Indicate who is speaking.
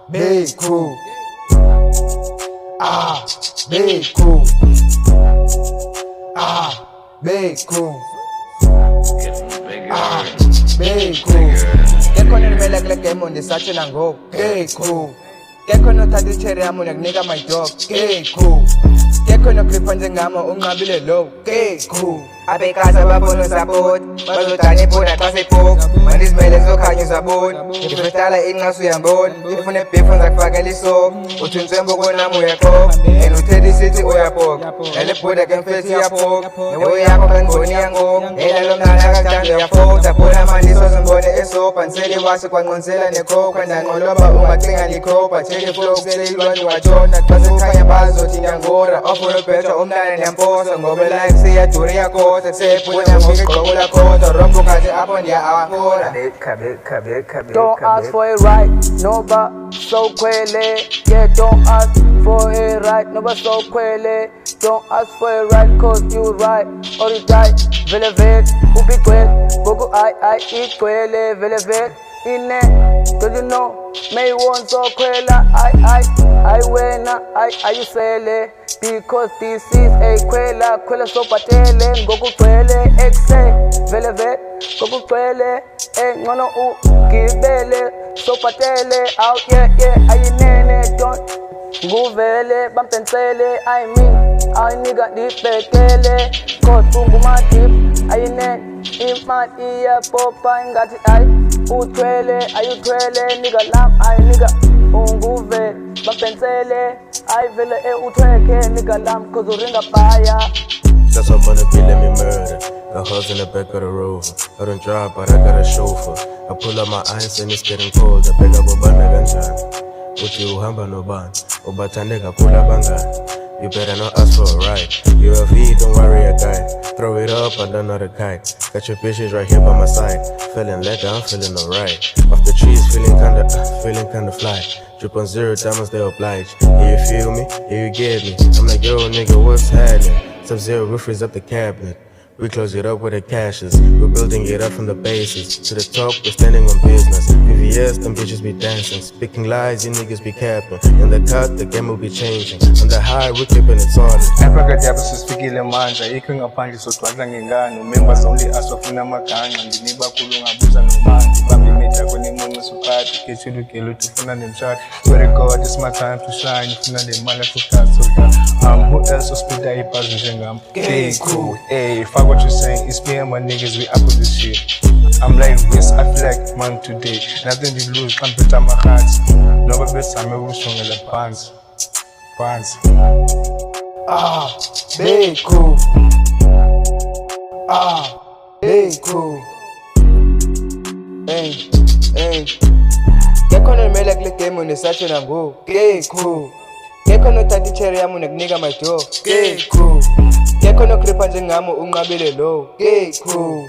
Speaker 1: Big crew. Big crew. Big crew. Big crew. Get on the mail like game on the Saturday and go. Big crew. Get on the 30 cherry am on a nigga my dog. Big crew. Get on the clip on the gamma on my bill low. Big crew. I be casa babon sa boat. Bazutani po na kasi po. Manis meles lo kanyo sa boat. Ifetala inga su yambon. Ifune pifon sa fagaliso. Utunzembo ko na mo yako. Enu Teddy City o yapok. Ele po da ken feti yapok. Ewo yako kan boni yango. Ela lo na nakakando yapok. Tapo na maniso zumbone eso. Panseli wasi kwa ngonsela neko. Kwenda ngoloba umatinga liko. Pacheli flow seli lwani wachona. Kasi kanya bazo tinyangora. Ofuro peta umnane nyamposa. Ngobe like siya turi yako. Don't ask
Speaker 2: for it right, no but so quele. Yeah, don't ask for it right, no but so quele. Don't ask for it right, cause you right, or you die. Velvet, who be quel, bogo I eat quele, velvet. In it, don't you know? May want so quella, I wena, I you sell. Because this is a quella so patele, goku quelle, exe, velvet, goku quelle, nono gibele, so patele, out, yeah, I nene, don't go vele, bampensele, I mean, I nigga deep bekele, cause my deep, I nen, in my ear, popa, and got it, I, utwele, nigga lamb, I nigga, unguve, bampensele, I feel it utweke, nigga lamb, cause uringa fire.
Speaker 3: That's up on the beat, let me murder. Got hoes in the back of the Rover. I don't drive, but I got a chauffeur. I pull up my ice and it's getting cold. I pick up a banda ganjan. Uti uhamba no ban. Ubata nigga pull up anga. You better not ask for a ride. You a V, don't worry a guy. Throw it up, I don't know the kite. Got your bitches right here by my side. Feeling leather, I'm feeling alright. Off the trees, feeling kinda fly. Drip on 0 diamonds, they oblige. Yeah, you feel me? Yeah, you get me. I'm like, yo, nigga, what's happening? Sub-Zero roofers up the cabinet. We close it up with the cashes. We're building it up from the bases. To the top, we're standing on business. VVS, them bitches be dancing. Speaking lies, you niggas be capping. In the cut, the game will be changing. On the high, we're keeping it solid.
Speaker 4: Africa diabo sisikile manja. Ikho ngaphandle sodwadla ngengane. Members only asofuna maganga. Ndiniba kulunga buza nomandi. Bambi meja kwenye mumu supati. Kechulu kelu tufuna nemshati. Swear to God, it's my time to shine. Funa nemala kukasoda. Who else will speed that hip as njengam? Hey, cool. Hey, fuck what you saying. It's me and my niggas, we up with this shit. I'm like this, I feel like man today. Nothing to lose, can't put on my hands. No best I'm ever strong in the pants.
Speaker 1: Big crew. Big crew. Hey. Get on the mail like game on the Saturday and go. Big crew. Get on the 30 cherry am on a nigga my dog. Big crew. Get on the clip and the ngamo ungabile low. Big crew.